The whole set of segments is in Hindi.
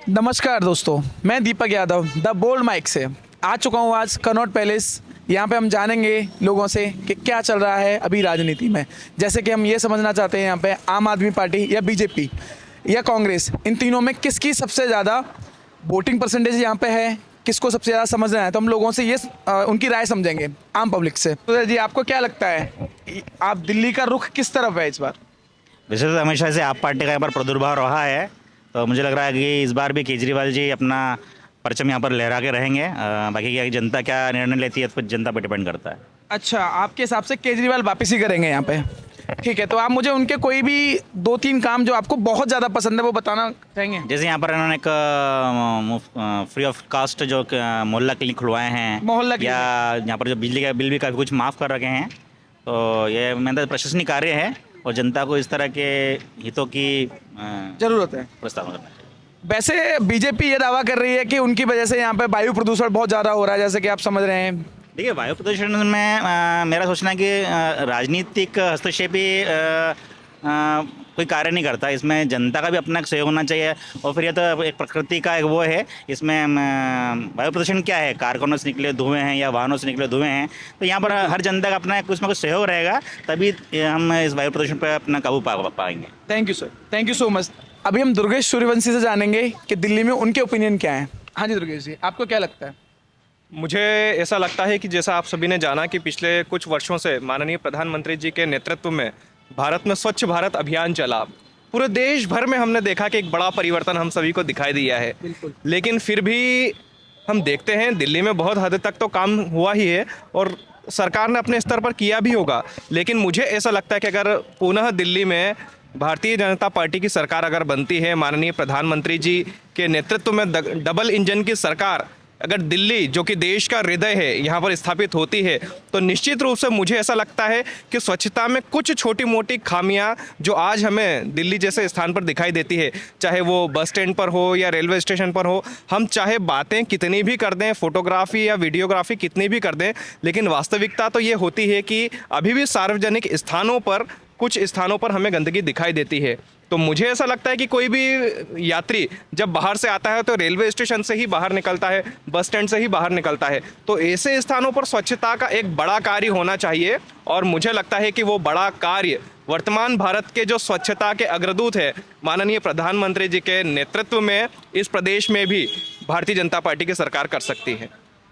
नमस्कार दोस्तों, मैं Deepak Yadav the bold mic से आ चुका हूँ आज कनॉट पैलेस। यहाँ पे हम जानेंगे लोगों से कि क्या चल रहा है अभी राजनीति में। जैसे कि हम ये समझना चाहते हैं यहाँ पे आम आदमी पार्टी या बीजेपी या कांग्रेस, इन तीनों में किसकी सबसे ज़्यादा वोटिंग परसेंटेज यहाँ पे है, किसको सबसे ज़्यादा समझना है। तो हम लोगों से ये उनकी राय समझेंगे आम पब्लिक से। तो जी आपको क्या लगता है, आप दिल्ली का रुख किस तरफ है इस बार? वैसे तो हमेशा से आप पार्टी का यहाँ पर प्रादुर्भाव रहा है, तो मुझे लग रहा है कि इस बार भी केजरीवाल जी अपना परचम यहाँ पर लहरा के रहेंगे। बाकी क्या जनता क्या निर्णय लेती है तो जनता पर डिपेंड करता है। अच्छा, आपके हिसाब से केजरीवाल वापस ही करेंगे यहाँ पे? ठीक है, तो आप मुझे उनके कोई भी 2-3 काम जो आपको बहुत ज़्यादा पसंद है वो बताना चाहेंगे? जैसे यहाँ पर इन्होंने एक फ्री ऑफ कास्ट जो मोहल्ला क्लिनिक खुलवाए हैं, मोहल्ला या यहाँ पर जो बिजली का बिल भी काफ़ी कुछ माफ़ कर रखे हैं। तो ये मेरा प्रशासनिक कार्य है और जनता को इस तरह के हितों की जरूरत है। प्रस्ताव करना चाहिए। वैसे बीजेपी ये दावा कर रही है कि उनकी वजह से यहाँ पे वायु प्रदूषण बहुत ज़्यादा हो रहा है, जैसे कि आप समझ रहे हैं। देखिए, वायु प्रदूषण में मेरा सोचना है कि राजनीतिक हस्तक्षेप ही कोई कार्य नहीं करता। इसमें जनता का भी अपना एक सहयोग होना चाहिए। और फिर यह तो एक प्रकृति का एक वो है, इसमें वायु प्रदूषण क्या है, कारखानों से निकले धुएं हैं या वाहनों से निकले धुएं हैं। तो यहाँ पर हर जनता का अपना कुछ ना कुछ सहयोग रहेगा, तभी हम इस वायु प्रदूषण पर अपना काबू पाएंगे। Thank you sir, thank you so much. अभी हम दुर्गेश सूर्यवंशी से जानेंगे कि दिल्ली में उनके ओपिनियन क्या है। हाँ जी दुर्गेश जी, आपको क्या लगता है? मुझे ऐसा लगता है कि जैसा आप सभी ने जाना कि पिछले कुछ वर्षों से माननीय प्रधानमंत्री जी के नेतृत्व में भारत में स्वच्छ भारत अभियान चला। पूरे देश भर में हमने देखा कि एक बड़ा परिवर्तन हम सभी को दिखाई दिया है। लेकिन फिर भी हम देखते हैं दिल्ली में बहुत हद तक तो काम हुआ ही है और सरकार ने अपने स्तर पर किया भी होगा। लेकिन मुझे ऐसा लगता है कि अगर पुनः दिल्ली में भारतीय जनता पार्टी की सरकार अगर बनती है, माननीय प्रधानमंत्री जी के नेतृत्व में डबल इंजन की सरकार अगर दिल्ली जो कि देश का हृदय है यहाँ पर स्थापित होती है, तो निश्चित रूप से मुझे ऐसा लगता है कि स्वच्छता में कुछ छोटी मोटी खामियां जो आज हमें दिल्ली जैसे स्थान पर दिखाई देती है, चाहे वो बस स्टैंड पर हो या रेलवे स्टेशन पर हो, हम चाहे बातें कितनी भी कर दें, फोटोग्राफी या वीडियोग्राफी कितनी भी कर दें, लेकिन वास्तविकता तो ये होती है कि अभी भी सार्वजनिक स्थानों पर कुछ स्थानों पर हमें गंदगी दिखाई देती है। तो मुझे ऐसा लगता है कि कोई भी यात्री जब बाहर से आता है तो रेलवे स्टेशन से ही बाहर निकलता है, बस स्टैंड से ही बाहर निकलता है। तो ऐसे स्थानों पर स्वच्छता का एक बड़ा कार्य होना चाहिए और मुझे लगता है कि वो बड़ा कार्य वर्तमान भारत के जो स्वच्छता के अग्रदूत है माननीय प्रधानमंत्री जी के नेतृत्व में इस प्रदेश में भी भारतीय जनता पार्टी की सरकार कर सकती है।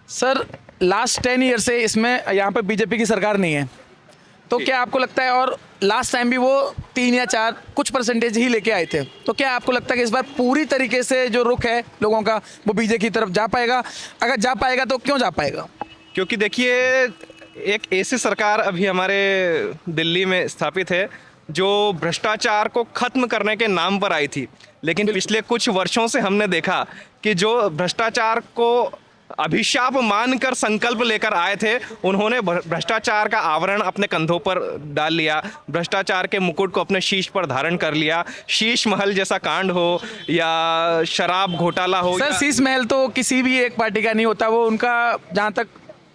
सर, लास्ट 10 ईयर से इसमें यहाँ पे बीजेपी की सरकार नहीं है, तो क्या आपको लगता है, और लास्ट टाइम भी वो 3 या 4 कुछ परसेंटेज ही लेके आए थे, तो क्या आपको लगता है कि इस बार पूरी तरीके से जो रुख है लोगों का वो बीजेपी की तरफ जा पाएगा? अगर जा पाएगा तो क्यों जा पाएगा? क्योंकि देखिए, एक ऐसी सरकार अभी हमारे दिल्ली में स्थापित है जो भ्रष्टाचार को खत्म करने के नाम पर आई थी। लेकिन पिछले कुछ वर्षों से हमने देखा कि जो भ्रष्टाचार को अभिशाप मानकर संकल्प लेकर आए थे, उन्होंने भ्रष्टाचार का आवरण अपने कंधों पर डाल लिया, भ्रष्टाचार के मुकुट को अपने शीश पर धारण कर लिया। शीश महल जैसा कांड हो या शराब घोटाला हो। सर, शीश महल तो किसी भी एक पार्टी का नहीं होता, वो उनका, जहाँ तक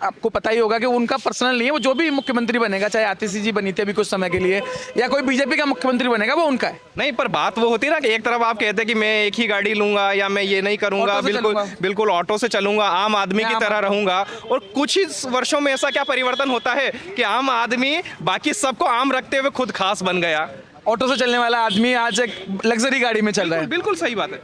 आपको पता ही होगा कि उनका पर्सनल नहीं है। वो जो भी मुख्यमंत्री बनेगा, चाहे आतिशी जी बनी थी अभी कुछ समय के लिए, या कोई बीजेपी का मुख्यमंत्री बनेगा, वो उनका है। नहीं, पर बात वो होती है ना कि एक तरफ आप कहते हैं कि मैं एक ही गाड़ी लूंगा या मैं ये नहीं करूंगा, बिल्कुल ऑटो से चलूंगा, आम आदमी की तरह रहूंगा। और कुछ ही वर्षों में ऐसा क्या परिवर्तन होता है कि आम आदमी बाकी सबको आम रखते हुए खुद खास बन गया। ऑटो से चलने वाला आदमी आज एक लग्जरी गाड़ी में चल रहा है। बिल्कुल सही बात है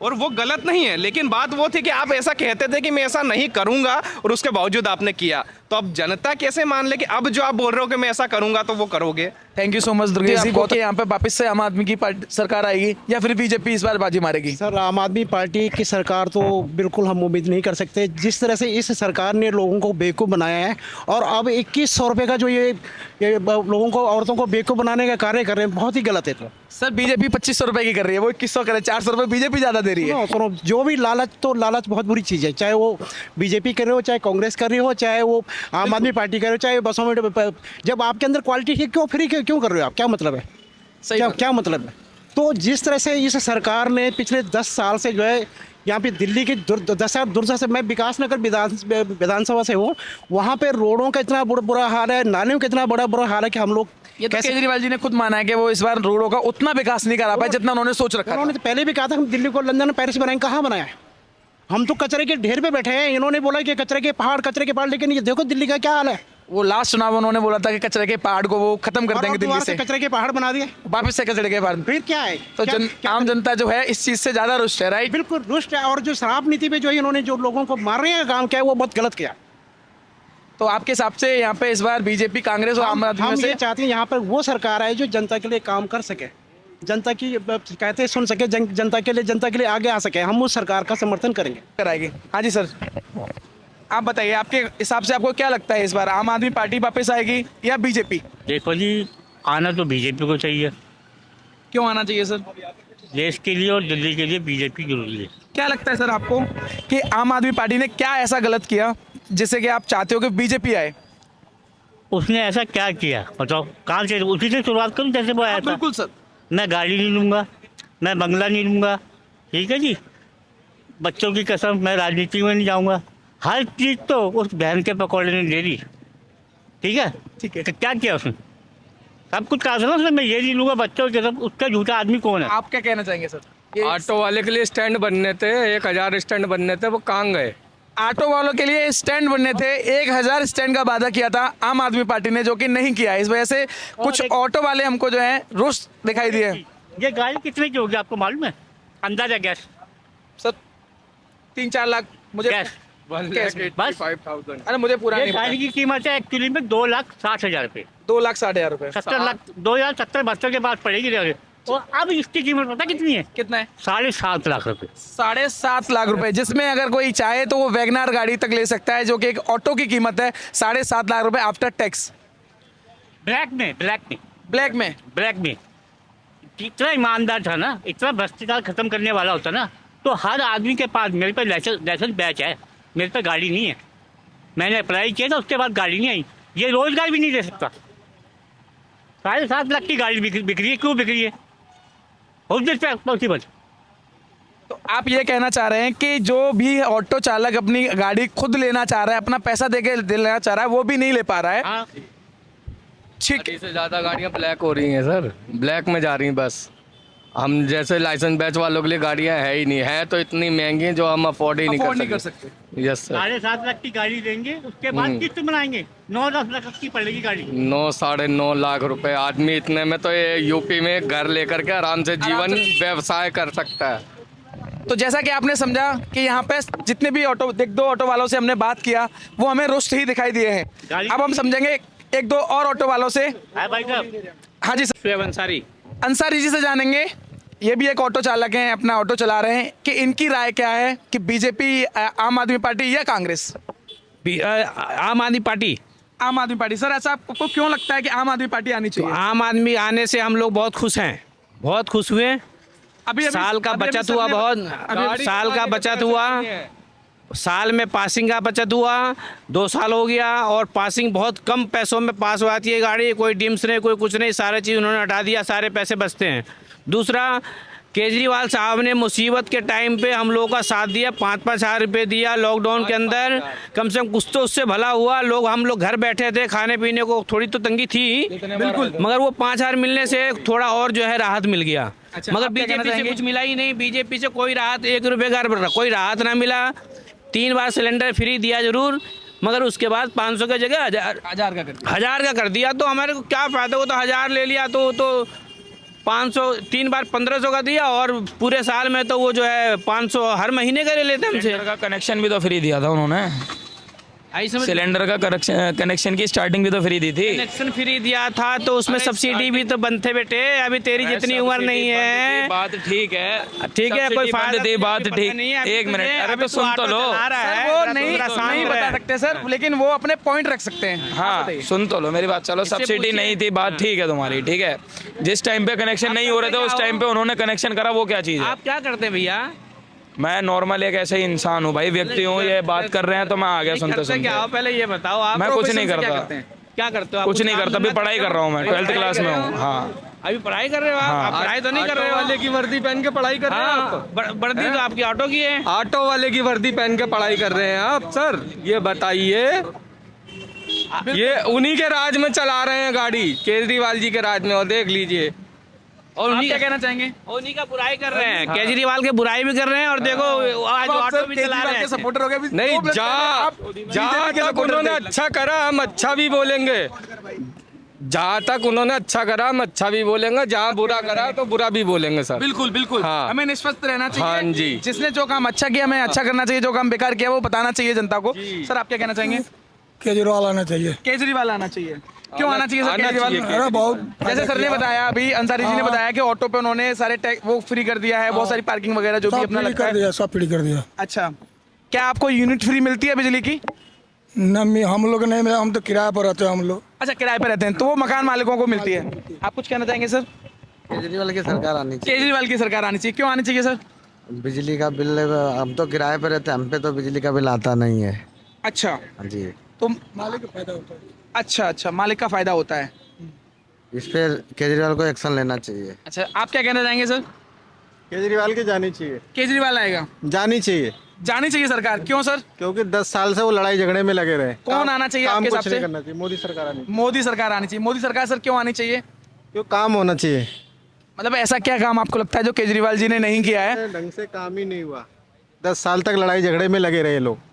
और वो गलत नहीं है। लेकिन बात वो थी कि आप ऐसा कहते थे कि मैं ऐसा नहीं करूंगा और उसके बावजूद आपने किया। तो अब जनता कैसे मान ले कि अब जो आप बोल रहे हो कि मैं ऐसा करूंगा तो वो करोगे? Thank you so much Durgesh ji. बहुत यहाँ पे वापस से आम आदमी की पार्टी सरकार आएगी या फिर बीजेपी इस बार बाजी मारेगी? सर, आम आदमी पार्टी की सरकार तो बिल्कुल हम उम्मीद नहीं कर सकते। जिस तरह से इस सरकार ने लोगों को बेवकूफ़ बनाया है और अब 2100 रुपये का जो ये लोगों को, औरतों को बेवकूफ़ बनाने का कार्य कर रहे हैं, बहुत ही गलत है। तो सर, बीजेपी 2500 रुपये की कर रही है, वो 2100 करे, 400 रुपये बीजेपी ज़्यादा दे रही है। सुनो, जो भी लालच, तो लालच बहुत बुरी चीज़ है, चाहे वो बीजेपी कर रही हो, चाहे कांग्रेस कर रही हो, चाहे वो आम आदमी पार्टी कर रही हो, चाहे बसों में। जब आपके अंदर क्वालिटी है, क्यों फ्री क्यों कर रहे हो आप? क्या मतलब है? सही क्या मतलब है? तो जिस तरह से इस सरकार ने पिछले 10 साल से जो है यहाँ पे दिल्ली की दुर्दशा से, मैं विकास नगर विधानसभा से हूँ, वहाँ पे रोडों का इतना बुरा हाल है, नालियों का इतना बुरा हाल है कि हम लोग ये तो केजरीवाल जी ने खुद माना है कि वो इस बार रोडों का उतना विकास नहीं करा पाए जितना उन्होंने सोच रखा उन्होंने था। तो पहले भी कहा था हम दिल्ली को लंदन पेरिस बनाएंगे, कहाँ बनाया है? हम तो कचरे के ढेर पे बैठे हैं। इन्होंने बोला कि कचरे के पहाड़, लेकिन ये देखो दिल्ली का क्या हाल है। वो लास्ट चुनाव में उन्होंने बोला था कि कचरे के पहाड़ को वो खत्म कर और देंगे अब दिल्ली दोबारा से, कचरे के पहाड़ बना दिए। वापस से कचरे के पहाड़। फिर क्या है? तो क्या- आम जनता जो है इस चीज से ज्यादा रुष्ट है, राइट? बिल्कुल रुष्ट है। और जो शराब नीति पे जो इन्होंने जो लोगों को मारने का काम किया है, वो बहुत गलत किया। तो आपके हिसाब से यहाँ पे इस बार बीजेपी, कांग्रेस और आम आदमी हम में से ये चाहते हैं यहाँ पर वो सरकार आए जो जनता के लिए काम कर सके, जनता की शिकायतें सुन सके, जनता के लिए आगे आ सके। हम उस सरकार का समर्थन करेंगे। कराएगी। हाँ जी सर, आप बताइए आपके हिसाब से आपको क्या लगता है इस बार आम आदमी पार्टी वापस आएगी या बीजेपी? देखो जी, आना तो बीजेपी को चाहिए। क्यों आना चाहिए सर? देश के लिए और दिल्ली के लिए बीजेपी जरूरी है। क्या लगता है सर आपको कि आम आदमी पार्टी ने क्या ऐसा गलत किया जिससे कि आप चाहते हो कि बीजेपी आए? उसने ऐसा क्या किया बताओ? कहाँ से उसी से शुरुआत करूँ जैसे वो आया था। बिल्कुल सर। मैं गाड़ी नहीं लूँगा, मैं बंगला नहीं लूँगा, ठीक है जी। बच्चों की कसम, मैं राजनीति में नहीं जाऊँगा। हर चीज़ तो उस बहन के पकौड़े ने दे दी, ठीक है। ठीक है। तो क्या किया उसने? सब कुछ कहा था ना उसने, मैं ये नहीं लूँगा बच्चों की कसम। उसका झूठा आदमी कौन है? आप क्या कहना चाहेंगे सर? ये ऑटो वाले के लिए स्टैंड बनने थे, 1000 स्टैंड बनने थे, वो कहाँ गए? ऑटो वालों के लिए स्टैंड बनने थे, 1000 स्टैंड का वादा किया था आम आदमी पार्टी ने, जो कि नहीं किया। इस वजह से कुछ ऑटो वाले हमको जो है रुष्ट दिखाई दिए। ये गाड़ी कितने की होगी आपको मालूम है? अंदाजा गैस सर 3-4 लाख मुझे गैस कैश में। बस 5,000। अरे मुझे पूरा ये नहीं गाड़ी पता। की कीमत है एक्चुअली में 2,60,000 रुपये। 2,60,000 रुपए। 70 लाख 2070-72 के बाद पड़ेगी रेलवे। और अब इसकी कीमत पता कितनी है? कितना है? 7.5 लाख रुपए। 7.5 लाख रुपए, जिसमें अगर कोई चाहे तो वो वैगनार गाड़ी तक ले सकता है, जो कि एक ऑटो की कीमत है 7.5 लाख रुपए आफ्टर टैक्स। ब्लैक में ब्लैक में इतना ईमानदार था ना, इतना भ्रष्टाचार खत्म करने वाला होता ना, तो हर आदमी के पास, मेरे पे लाइसेंस बैच है, मेरे पे गाड़ी नहीं है, मैंने अप्लाई किया था, उसके बाद गाड़ी नहीं आई। ये रोजगार भी नहीं दे सकता। 7.5 लाख की गाड़ी बिक रही है। क्यों बिक रही है? पॉसिबल। तो आप ये कहना चाह रहे हैं कि जो भी ऑटो चालक अपनी गाड़ी खुद लेना चाह रहा है, अपना पैसा दे के लेना चाह रहा है, वो भी नहीं ले पा रहा है। हाँ, ठीक। आधी से ज़्यादा गाड़ियाँ ब्लैक हो रही हैं सर, ब्लैक में जा रही हैं बस। हम जैसे लाइसेंस बैच वालों के लिए गाड़ियाँ है ही नहीं, है तो इतनी महंगी जो हम अफोर्ड ही नहीं कर सकते। Yes sir. 7.5 लाख की गाड़ी देंगे, उसके बाद किस्त बनाएंगे, 9-10 लाख की पड़ेगी गाड़ी। 9-9.5 लाख रुपए आदमी, इतने में तो ये यूपी में घर लेकर के आराम से जीवन व्यवसाय कर सकता है। तो जैसा कि आपने समझा कि यहाँ पे जितने भी ऑटो, दो ऑटो वालों से हमने बात किया, वो हमें रुष्ट ही दिखाई दिए हैं। अब हम समझेंगे 1-2 और ऑटो वालों से। है भाई साहब। हाँ जी सर, अंसारी जी से जानेंगे। ये भी एक ऑटो चालक हैं, अपना ऑटो चला रहे हैं, कि इनकी राय क्या है कि बीजेपी, आम आदमी पार्टी या कांग्रेस? आम आदमी पार्टी। आम आदमी पार्टी। सर ऐसा आपको क्यों लगता है कि आम आदमी पार्टी आनी चाहिए? आम आदमी आने से हम लोग बहुत खुश हैं, बहुत खुश हुए। साल का बचत हुआ, बहुत साल का बचत हुआ, साल में पासिंग का बचत हुआ, 2 साल हो गया, और पासिंग बहुत कम पैसों में पास हो जाती है गाड़ी। कोई डिम्स नहीं, कोई कुछ नहीं, सारे चीज़ उन्होंने हटा दिया, सारे पैसे बचते हैं। दूसरा, केजरीवाल साहब ने मुसीबत के टाइम पे हम लोगों का साथ दिया, 5-5 हज़ार रुपये दिया लॉकडाउन के अंदर, कम से कम कुछ तो उससे भला हुआ। हम लोग घर बैठे थे, खाने पीने को थोड़ी तो तंगी थी बिल्कुल, मगर वो 5,000 मिलने से थोड़ा और जो है राहत मिल गया। मगर बीजेपी से कुछ मिला ही नहीं, बीजेपी से कोई राहत, 1 रुपये का कोई राहत ना मिला। 3 बार सिलेंडर फ्री दिया जरूर, मगर उसके बाद 500 की जगह 1000 का कर दिया। तो हमारे को क्या फ़ायदा? वो तो 1000 ले लिया, तो 500, 3 बार 1500 का दिया, और पूरे साल में तो वो जो है 500 हर महीने का ले लेते हमसे। सिलेंडर का कनेक्शन भी तो फ्री दिया था उन्होंने। सिलेंडर का कनेक्शन की स्टार्टिंग भी तो फ्री दी थी। कनेक्शन फ्री दिया था तो उसमें सब्सिडी भी तो बनते बेटे। अभी तेरी जितनी उम्र नहीं है, बात ठीक है, ठीक है, कोई फायदा थी, बात ठीक। नहीं है। 1 मिनट, अरे तो सुन तो लो सर वो नहीं बता सकते सर, लेकिन वो अपने पॉइंट रख सकते हैं। हाँ सुन तो लो मेरी बात। चलो सब्सिडी नहीं थी, बात ठीक है तुम्हारी, ठीक है। जिस टाइम पे कनेक्शन नहीं हो रहे थे उस टाइम पे उन्होंने कनेक्शन करा, वो क्या चीज़ है? आप क्या करते हैं भैया? मैं नॉर्मल एक ऐसे ही इंसान हूँ भाई, व्यक्ति हूँ। ये बात कर रहे हैं तो मैं आ गया सुनते सुनते। क्या हो पहले ये बताओ आप? मैं कुछ नहीं प्रोफेशन से करता। क्या करते हो आप? कुछ नहीं करता, अभी पढ़ाई कर रहा हूँ मैं, 12th क्लास में हूँ। हाँ अभी पढ़ाई कर रहे हो आप पढ़ाई तो नहीं कर रहे हो वाले की वर्दी पहन के पढ़ाई कर रहे हैं आप? हाँ वर्दी तो आपकी ऑटो की है। ऑटो वाले की वर्दी पहन के पढ़ाई कर रहे हैं आप सर? ये बताइए, ये उन्हीं के राज में चला रहे हैं गाड़ी, केजरीवाल जी के राज में, और देख लीजिए। और आप उन्हीं क्या कहना चाहेंगे? उन्हीं का बुराई कर रहे हैं, केजरीवाल के बुराई भी कर रहे हैं और देखो आज ऑटो भी चला रहे हैं। सपोर्टर हो गए अभी नहीं, 2 प्लस जहाँ BJP के तक supporter उन्होंने थे। अच्छा करा हम अच्छा भी बोलेंगे, जहाँ तक उन्होंने अच्छा करा हम अच्छा भी बोलेंगे, जहाँ बुरा करा तो बुरा भी बोलेंगे सर। बिल्कुल बिल्कुल हाँ। हमें निष्पक्ष रहना चाहिए। हाँ जी। जिसने जो काम अच्छा किया हमें अच्छा करना चाहिए, जो काम बेकार किया वो बताना चाहिए जनता को। सर आप क्या कहना चाहेंगे? केजरीवाल आना चाहिए। केजरीवाल आना चाहिए। क्यों आना चाहिए सर आना केजरीवाल? चाहिए। अरे बहुत जैसे सर ने बताया, अभी अंसारी जी ने बताया कि ऑटो पे उन्होंने सारे टैक्स वो फ्री कर दिया है, बहुत सारी पार्किंग वगैरह जो भी सब अपना फ्री लगता कर है। दिया, सब फ्री कर दिया। अच्छा, क्या आपको यूनिट फ्री मिलती है बिजली की? हम लोग नहीं मिला, हम तो किराए पर रहते हैं हम लोग। अच्छा, किराए पे रहते हैं तो वो मकान मालिकों को मिलती है। आप कुछ कहना चाहेंगे सर? केजरीवाल की सरकार आनी चाहिए। केजरीवाल की सरकार आनी चाहिए। क्यों आनी चाहिए सर? बिजली का बिल हम तो किराए पर रहते हैं, हम पे तो बिजली का बिल आता नहीं है। अच्छा, हाँ जी, तो मालिक का फायदा होता है। अच्छा मालिक का फायदा होता है। इस पर केजरीवाल को एक्शन लेना चाहिए। अच्छा, आप क्या कहना चाहेंगे सर? केजरीवाल की जानी चाहिए, केजरीवाल आएगा? जानी चाहिए, जानी चाहिए सरकार। क्यों सर? क्योंकि 10 साल से वो लड़ाई झगड़े में लगे रहे। कौन आना चाहिए काम आपके कुछ हिसाब नहीं से? करना चाहिए, मोदी सरकार आनी चाहिए। मोदी सरकार आनी चाहिए। मोदी सरकार सर क्यों आनी चाहिए? क्यों काम होना चाहिए। मतलब ऐसा क्या काम आपको लगता है जो केजरीवाल जी ने नहीं किया है? ढंग से काम ही नहीं हुआ, 10 साल तक लड़ाई झगड़े में लगे रहे लोग।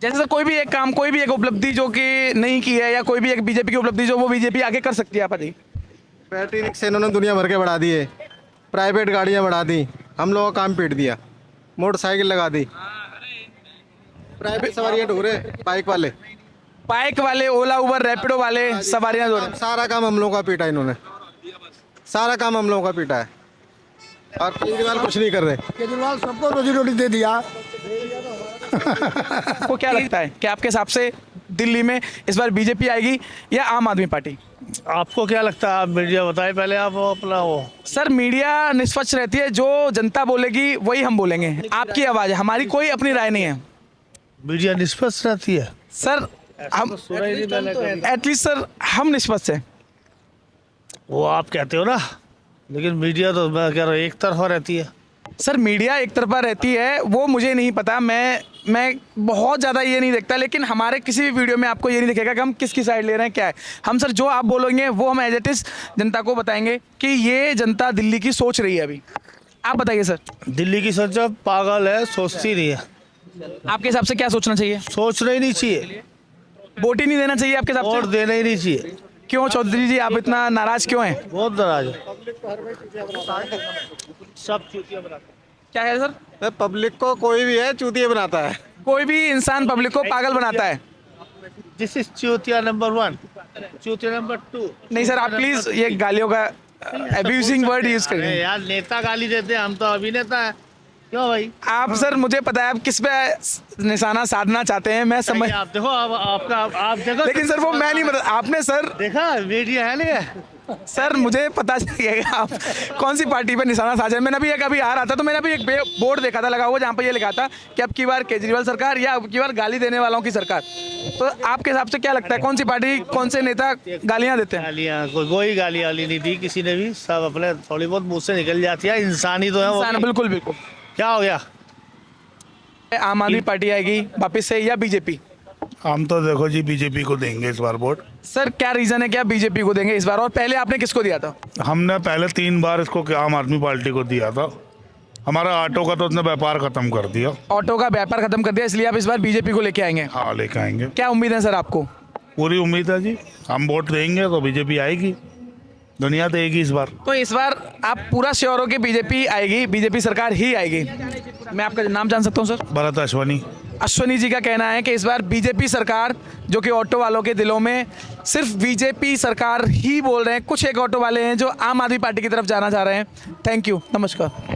जैसे सर कोई भी एक काम, कोई भी एक उपलब्धि जो कि नहीं की है, या कोई भी एक बीजेपी की उपलब्धि जो वो बीजेपी आगे कर सकती है आप बताइए। बैटरी रिक्शे इन्होंने दुनिया भर के बढ़ा दिए, प्राइवेट गाड़ियाँ बढ़ा दी, हम लोगों का काम पीट दिया, मोटरसाइकिल लगा दी, प्राइवेट सवारियाँ ढो रहे, बाइक वाले, ओला उबर रैपिडो वाले सवारियाँ दो रहे। सारा काम हम लोगों का पीटा इन्होंने, सारा काम हम लोगों का पीटा है, और केजरीवाल कुछ नहीं कर रहे। केजरीवाल सबको रोजी रोटी दे दिया। आपको क्या लगता है कि आपके हिसाब से दिल्ली में इस बार बीजेपी आएगी या आम आदमी पार्टी? आपको क्या लगता है? आप मीडिया बताए पहले, आप अपना वो। सर मीडिया निष्पक्ष रहती है, जो जनता बोलेगी वही हम बोलेंगे। आपकी आवाज़ है, हमारी कोई अपनी राय नहीं है। मीडिया निष्पक्ष रहती है सर हम एटलीस्ट सर हम निष्पक्ष हैं। वो आप कहते हो ना, लेकिन मीडिया तो मैं कह रहा हूँ एक तरफा रहती है। सर मीडिया एक तरफा रहती है वो मुझे नहीं पता, मैं बहुत ज़्यादा ये नहीं देखता, लेकिन हमारे किसी भी वीडियो में आपको ये नहीं दिखेगा कि हम किसकी साइड ले रहे हैं क्या है। हम सर जो आप बोलेंगे वो हम एज इट इज़ जनता को बताएंगे कि ये जनता दिल्ली की सोच रही है। अभी आप बताइए सर। दिल्ली की सरकार पागल है, सोचती नहीं है। आपके हिसाब से क्या सोचना चाहिए? सोचना ही नहीं चाहिए, वोट ही नहीं देना चाहिए आपके हिसाब वोट से? देना ही नहीं चाहिए। क्यों चौधरी जी आप इतना नाराज क्यों हैं? बहुत नाराज है, सब चूतिया बनाते हैं। क्या है सर? पब्लिक को कोई भी है चूतिया बनाता है। कोई भी इंसान पब्लिक को पागल बनाता है। दिस इज चूतिया नंबर 1, चूतिया नंबर 2। नहीं सर, आप प्लीज ये गालियों का अब्यूजिंग वर्ड यूज अरे करिए। यार, नेता गाली देते हैं, हम तो अभिनेता है। क्यों भाई? आप सर मुझे पता है आप किस पे निशाना साधना चाहते हैं, मैं समझ, आप देखो, आप देखो। लेकिन सर वो मैं नहीं बता। आपने सर देखा मीडिया है नहीं? सर मुझे पता चल गया आप कौन सी पार्टी पे निशाना साधा है। मैंने अभी अभी आ रहा था तो मैंने अभी एक बोर्ड देखा था लगा हुआ जहाँ पे ये लिखा था कि अब की बार केजरीवाल सरकार या अब की बार गाली देने वालों की सरकार। तो आपके हिसाब से क्या लगता है कौन सी पार्टी, कौन से नेता गालियाँ देते हैं? गालियाँ कोई गाली वाली नहीं दी किसी ने भी, सब अपने थोड़ी बहुत मुँह से निकल जाती है। इंसानी तो है वो। इंसान, बिल्कुल बिल्कुल। क्या हो गया? आम आदमी पार्टी आएगी वापस से या बीजेपी? हम तो देखो जी बीजेपी को देंगे इस बार वोट। सर क्या रीजन है, क्या बीजेपी को देंगे इस बार, और पहले आपने किसको दिया था? हमने पहले 3 बार इसको आम आदमी पार्टी को दिया था। हमारा ऑटो का तो उसने व्यापार खत्म कर दिया। ऑटो का व्यापार खत्म कर दिया, इसलिए आप इस बार बीजेपी को लेके आएंगे? हाँ, लेके आएंगे। क्या उम्मीद है सर आपको? पूरी उम्मीद है जी, हम वोट देंगे तो बीजेपी आएगी, दुनिया देगी इस बार। तो इस बार आप पूरा श्योर हो कि बीजेपी आएगी, बीजेपी सरकार ही आएगी? मैं आपका नाम जान सकता हूँ सर? भरत अश्वनी। अश्वनी जी का कहना है कि इस बार बीजेपी सरकार, जो कि ऑटो वालों के दिलों में सिर्फ बीजेपी सरकार ही बोल रहे हैं, कुछ एक ऑटो वाले हैं जो आम आदमी पार्टी की तरफ जाना चाह रहे हैं। थैंक यू, नमस्कार।